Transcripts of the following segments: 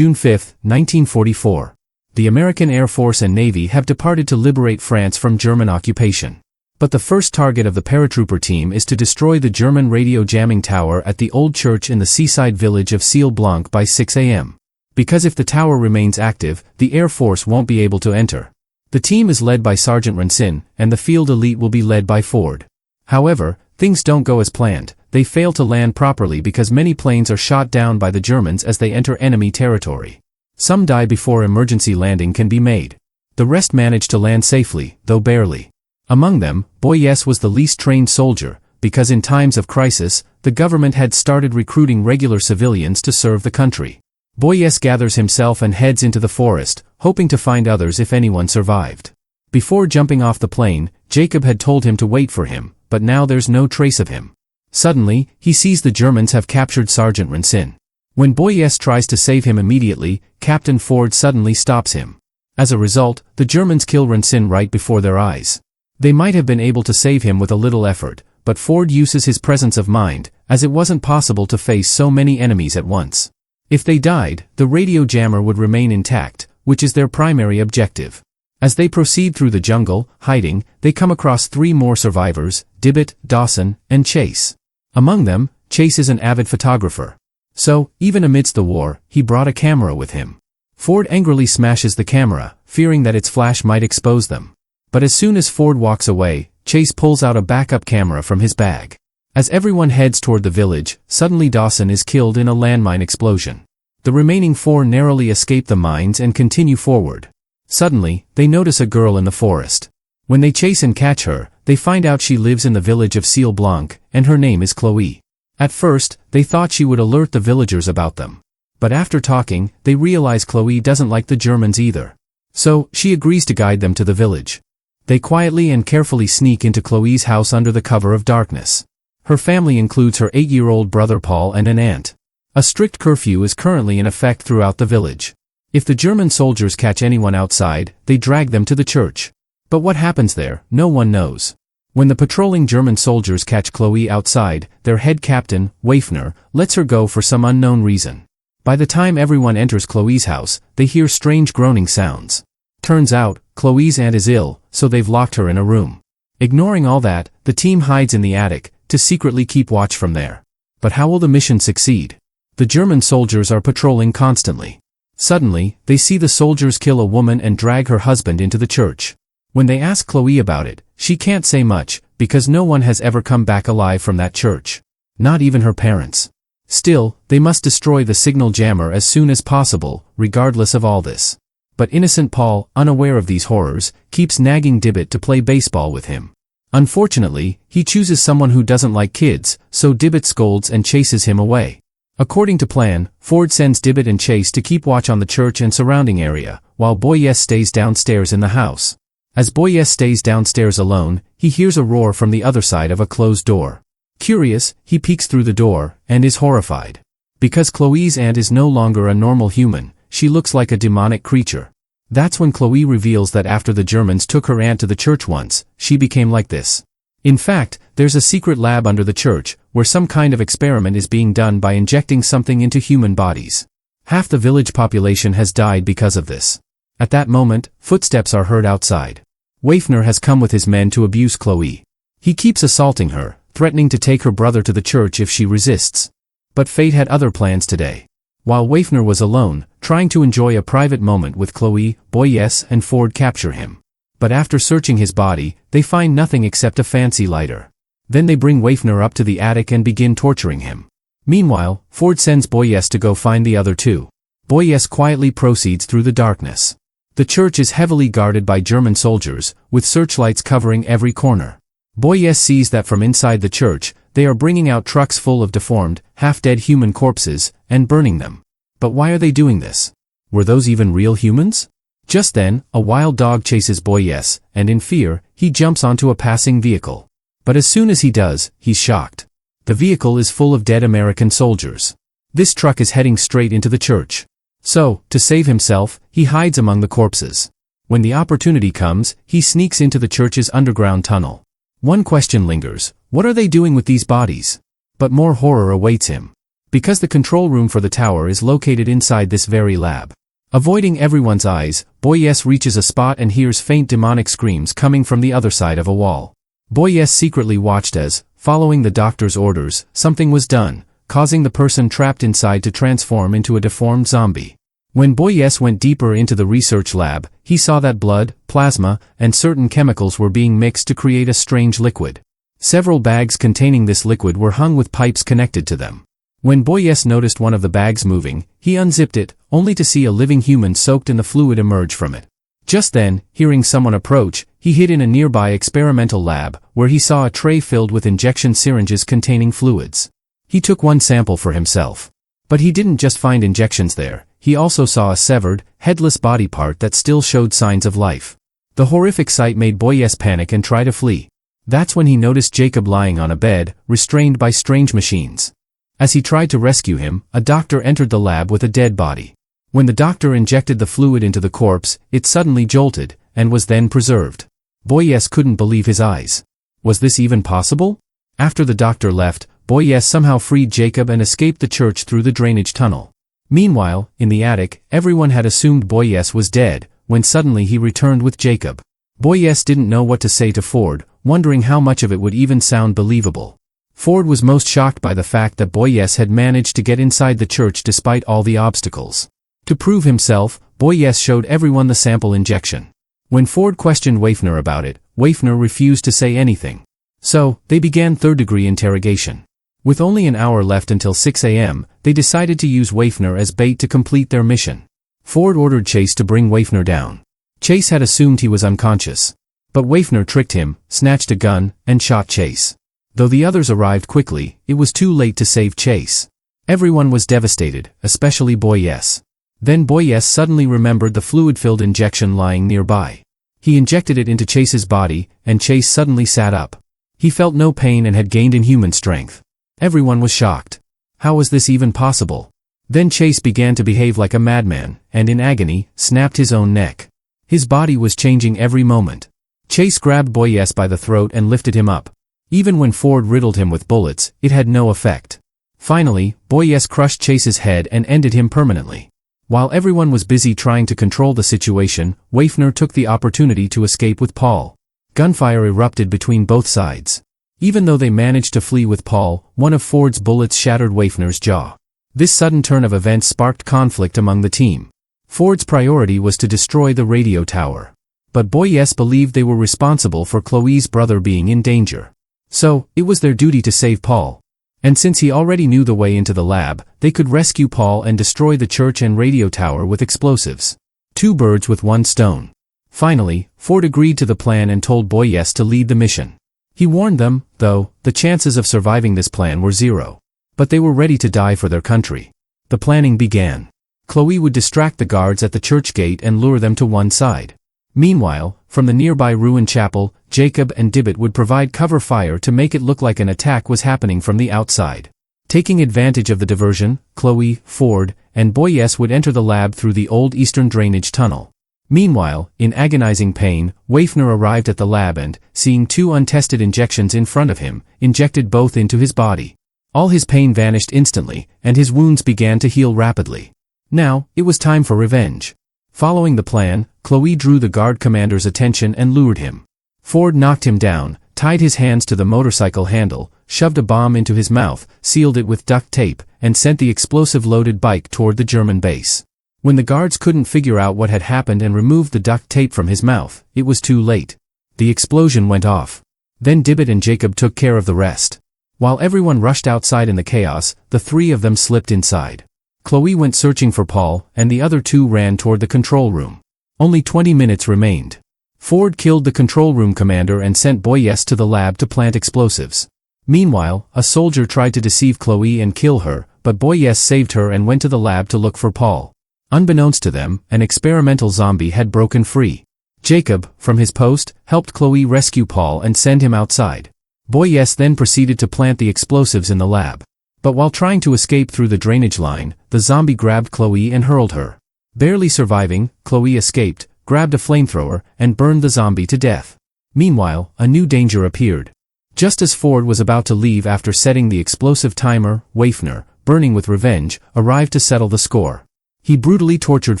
June 5, 1944. The American Air Force and Navy have departed to liberate France from German occupation. But the first target of the paratrooper team is to destroy the German radio jamming tower at the old church in the seaside village of Ciel Blanc by 6 a.m. Because if the tower remains active, the Air Force won't be able to enter. The team is led by Sergeant Rancin, and the field elite will be led by Ford. However, things don't go as planned. They fail to land properly because many planes are shot down by the Germans as they enter enemy territory. Some die before emergency landing can be made. The rest manage to land safely, though barely. Among them, Boyes was the least trained soldier, because in times of crisis, the government had started recruiting regular civilians to serve the country. Boyes gathers himself and heads into the forest, hoping to find others if anyone survived. Before jumping off the plane, Jacob had told him to wait for him, but now there's no trace of him. Suddenly, he sees the Germans have captured Sergeant Rancin. When Boyes tries to save him immediately, Captain Ford suddenly stops him. As a result, the Germans kill Rancin right before their eyes. They might have been able to save him with a little effort, but Ford uses his presence of mind, as it wasn't possible to face so many enemies at once. If they died, the radio jammer would remain intact, which is their primary objective. As they proceed through the jungle, hiding, they come across 3 more survivors, Dibbett, Dawson, and Chase. Among them, Chase is an avid photographer. So, even amidst the war, he brought a camera with him. Ford angrily smashes the camera, fearing that its flash might expose them. But as soon as Ford walks away, Chase pulls out a backup camera from his bag. As everyone heads toward the village, suddenly Dawson is killed in a landmine explosion. The remaining 4 narrowly escape the mines and continue forward. Suddenly, they notice a girl in the forest. When they chase and catch her, they find out she lives in the village of Ciel Blanc, and her name is Chloe. At first, they thought she would alert the villagers about them. But after talking, they realize Chloe doesn't like the Germans either. So, she agrees to guide them to the village. They quietly and carefully sneak into Chloe's house under the cover of darkness. Her family includes her 8-year-old brother Paul and an aunt. A strict curfew is currently in effect throughout the village. If the German soldiers catch anyone outside, they drag them to the church. But what happens there, no one knows. When the patrolling German soldiers catch Chloe outside, their head captain, Waifner, lets her go for some unknown reason. By the time everyone enters Chloe's house, they hear strange groaning sounds. Turns out, Chloe's aunt is ill, so they've locked her in a room. Ignoring all that, the team hides in the attic, to secretly keep watch from there. But how will the mission succeed? The German soldiers are patrolling constantly. Suddenly, they see the soldiers kill a woman and drag her husband into the church. When they ask Chloe about it, she can't say much, because no one has ever come back alive from that church. Not even her parents. Still, they must destroy the signal jammer as soon as possible, regardless of all this. But innocent Paul, unaware of these horrors, keeps nagging Dibbett to play baseball with him. Unfortunately, he chooses someone who doesn't like kids, so Dibbett scolds and chases him away. According to plan, Ford sends Dibbett and Chase to keep watch on the church and surrounding area, while Boyes stays downstairs in the house. As Boyes stays downstairs alone, he hears a roar from the other side of a closed door. Curious, he peeks through the door, and is horrified. Because Chloe's aunt is no longer a normal human, she looks like a demonic creature. That's when Chloe reveals that after the Germans took her aunt to the church once, she became like this. In fact, there's a secret lab under the church, where some kind of experiment is being done by injecting something into human bodies. Half the village population has died because of this. At that moment, footsteps are heard outside. Waifner has come with his men to abuse Chloe. He keeps assaulting her, threatening to take her brother to the church if she resists. But fate had other plans today. While Waifner was alone, trying to enjoy a private moment with Chloe, Boyes and Ford capture him. But after searching his body, they find nothing except a fancy lighter. Then they bring Waifner up to the attic and begin torturing him. Meanwhile, Ford sends Boyes to go find the other 2. Boyes quietly proceeds through the darkness. The church is heavily guarded by German soldiers, with searchlights covering every corner. Boyes sees that from inside the church, they are bringing out trucks full of deformed, half-dead human corpses, and burning them. But why are they doing this? Were those even real humans? Just then, a wild dog chases Boyes, and in fear, he jumps onto a passing vehicle. But as soon as he does, he's shocked. The vehicle is full of dead American soldiers. This truck is heading straight into the church. So, to save himself, he hides among the corpses. When the opportunity comes, he sneaks into the church's underground tunnel. One question lingers: what are they doing with these bodies? But more horror awaits him. because the control room for the tower is located inside this very lab. Avoiding everyone's eyes, Boyes reaches a spot and hears faint demonic screams coming from the other side of a wall. Boyes secretly watched as, following the doctor's orders, something was done, causing the person trapped inside to transform into a deformed zombie. When Boyes went deeper into the research lab, he saw that blood, plasma, and certain chemicals were being mixed to create a strange liquid. Several bags containing this liquid were hung with pipes connected to them. When Boyes noticed one of the bags moving, he unzipped it, only to see a living human soaked in the fluid emerge from it. Just then, hearing someone approach, he hid in a nearby experimental lab, where he saw a tray filled with injection syringes containing fluids. He took one sample for himself. But he didn't just find injections there, he also saw a severed, headless body part that still showed signs of life. The horrific sight made Boyes panic and try to flee. That's when he noticed Jacob lying on a bed, restrained by strange machines. As he tried to rescue him, a doctor entered the lab with a dead body. When the doctor injected the fluid into the corpse, it suddenly jolted, and was then preserved. Boyes couldn't believe his eyes. Was this even possible? After the doctor left, Boyes somehow freed Jacob and escaped the church through the drainage tunnel. Meanwhile, in the attic, everyone had assumed Boyes was dead, when suddenly he returned with Jacob. Boyes didn't know what to say to Ford, wondering how much of it would even sound believable. Ford was most shocked by the fact that Boyes had managed to get inside the church despite all the obstacles. To prove himself, Boyes showed everyone the sample injection. When Ford questioned Waifner about it, Waifner refused to say anything. So, they began third-degree interrogation. With only an hour left until 6 a.m., they decided to use Waifner as bait to complete their mission. Ford ordered Chase to bring Waifner down. Chase had assumed he was unconscious. But Waifner tricked him, snatched a gun, and shot Chase. Though the others arrived quickly, it was too late to save Chase. Everyone was devastated, especially Boyes. Then Boyes suddenly remembered the fluid-filled injection lying nearby. He injected it into Chase's body, and Chase suddenly sat up. He felt no pain and had gained inhuman strength. Everyone was shocked. How was this even possible? Then Chase began to behave like a madman, and in agony, snapped his own neck. His body was changing every moment. Chase grabbed Boyes by the throat and lifted him up. Even when Ford riddled him with bullets, it had no effect. Finally, Boyes crushed Chase's head and ended him permanently. While everyone was busy trying to control the situation, Waifner took the opportunity to escape with Paul. Gunfire erupted between both sides. Even though they managed to flee with Paul, one of Ford's bullets shattered Waifner's jaw. This sudden turn of events sparked conflict among the team. Ford's priority was to destroy the radio tower. But Boyes believed they were responsible for Chloe's brother being in danger. So, it was their duty to save Paul. And since he already knew the way into the lab, they could rescue Paul and destroy the church and radio tower with explosives. 2 birds with 1 stone. Finally, Ford agreed to the plan and told Boyes to lead the mission. He warned them, though, the chances of surviving this plan were 0. But they were ready to die for their country. The planning began. Chloe would distract the guards at the church gate and lure them to one side. Meanwhile, from the nearby ruined chapel, Jacob and Dibbit would provide cover fire to make it look like an attack was happening from the outside. Taking advantage of the diversion, Chloe, Ford, and Boyes would enter the lab through the old eastern drainage tunnel. Meanwhile, in agonizing pain, Waifner arrived at the lab and, seeing 2 untested injections in front of him, injected both into his body. All his pain vanished instantly, and his wounds began to heal rapidly. Now, it was time for revenge. Following the plan, Chloe drew the guard commander's attention and lured him. Ford knocked him down, tied his hands to the motorcycle handle, shoved a bomb into his mouth, sealed it with duct tape, and sent the explosive-loaded bike toward the German base. When the guards couldn't figure out what had happened and removed the duct tape from his mouth, it was too late. The explosion went off. Then Dibbit and Jacob took care of the rest. While everyone rushed outside in the chaos, the 3 of them slipped inside. Chloe went searching for Paul, and the other 2 ran toward the control room. Only 20 minutes remained. Ford killed the control room commander and sent Boyes to the lab to plant explosives. Meanwhile, a soldier tried to deceive Chloe and kill her, but Boyes saved her and went to the lab to look for Paul. Unbeknownst to them, an experimental zombie had broken free. Jacob, from his post, helped Chloe rescue Paul and send him outside. Boyes then proceeded to plant the explosives in the lab. But while trying to escape through the drainage line, the zombie grabbed Chloe and hurled her. Barely surviving, Chloe escaped, grabbed a flamethrower, and burned the zombie to death. Meanwhile, a new danger appeared. Just as Ford was about to leave after setting the explosive timer, Waifner, burning with revenge, arrived to settle the score. He brutally tortured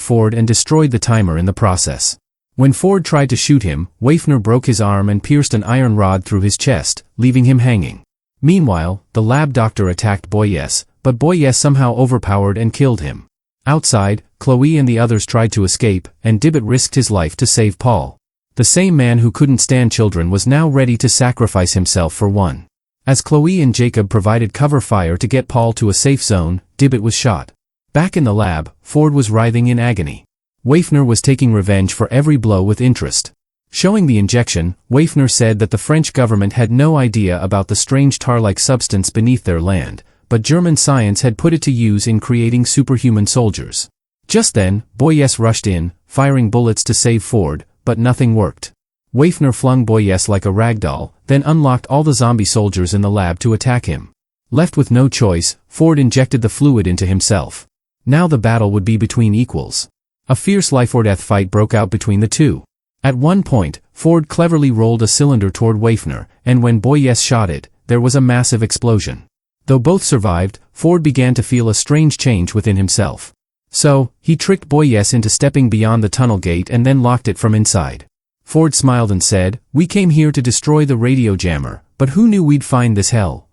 Ford and destroyed the timer in the process. When Ford tried to shoot him, Wafner broke his arm and pierced an iron rod through his chest, leaving him hanging. Meanwhile, the lab doctor attacked Boyes, but Boyes somehow overpowered and killed him. Outside, Chloe and the others tried to escape, and Dibbet risked his life to save Paul. The same man who couldn't stand children was now ready to sacrifice himself for one. As Chloe and Jacob provided cover fire to get Paul to a safe zone, Dibbet was shot. Back in the lab, Ford was writhing in agony. Wafner was taking revenge for every blow with interest. Showing the injection, Wafner said that the French government had no idea about the strange tar-like substance beneath their land, but German science had put it to use in creating superhuman soldiers. Just then, Boyes rushed in, firing bullets to save Ford, but nothing worked. Wafner flung Boyes like a ragdoll, then unlocked all the zombie soldiers in the lab to attack him. Left with no choice, Ford injected the fluid into himself. Now the battle would be between equals. A fierce life-or-death fight broke out between the two. At one point, Ford cleverly rolled a cylinder toward Wafner, and when Boyes shot it, there was a massive explosion. Though both survived, Ford began to feel a strange change within himself. So, he tricked Boyes into stepping beyond the tunnel gate and then locked it from inside. Ford smiled and said, "We came here to destroy the radio jammer, but who knew we'd find this hell?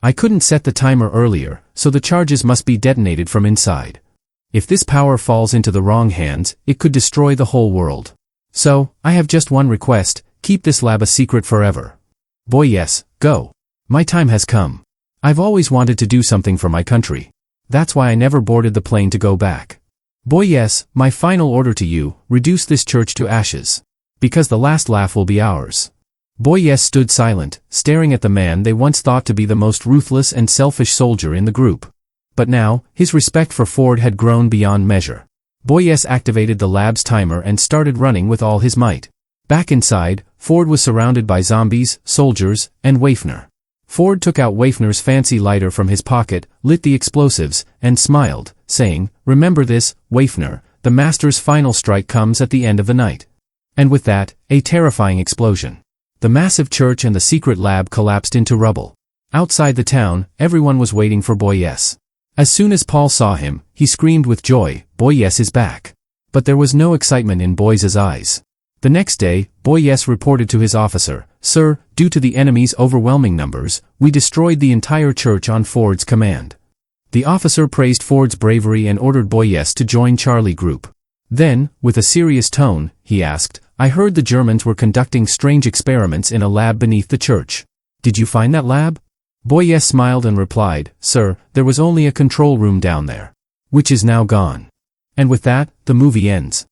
I couldn't set the timer earlier, so the charges must be detonated from inside. If this power falls into the wrong hands, it could destroy the whole world. So, I have just one request, keep this lab a secret forever. Boyes, go. My time has come. I've always wanted to do something for my country. That's why I never boarded the plane to go back. Boyes, my final order to you, reduce this church to ashes. Because the last laugh will be ours." Boyes stood silent, staring at the man they once thought to be the most ruthless and selfish soldier in the group. But now, his respect for Ford had grown beyond measure. Boyes activated the lab's timer and started running with all his might. Back inside, Ford was surrounded by zombies, soldiers, and Wafner. Ford took out Wafner's fancy lighter from his pocket, lit the explosives, and smiled, saying, "Remember this, Wafner, the Master's final strike comes at the end of the night." And with that, a terrifying explosion. The massive church and the secret lab collapsed into rubble. Outside the town, everyone was waiting for Boyes. As soon as Paul saw him, he screamed with joy, "Boyes is back." But there was no excitement in Boyes' eyes. The next day, Boyes reported to his officer, "Sir, due to the enemy's overwhelming numbers, we destroyed the entire church on Ford's command." The officer praised Ford's bravery and ordered Boyes to join Charlie Group. Then, with a serious tone, he asked, "I heard the Germans were conducting strange experiments in a lab beneath the church. Did you find that lab?" Boyes smiled and replied, "Sir, there was only a control room down there. Which is now gone." And with that, the movie ends.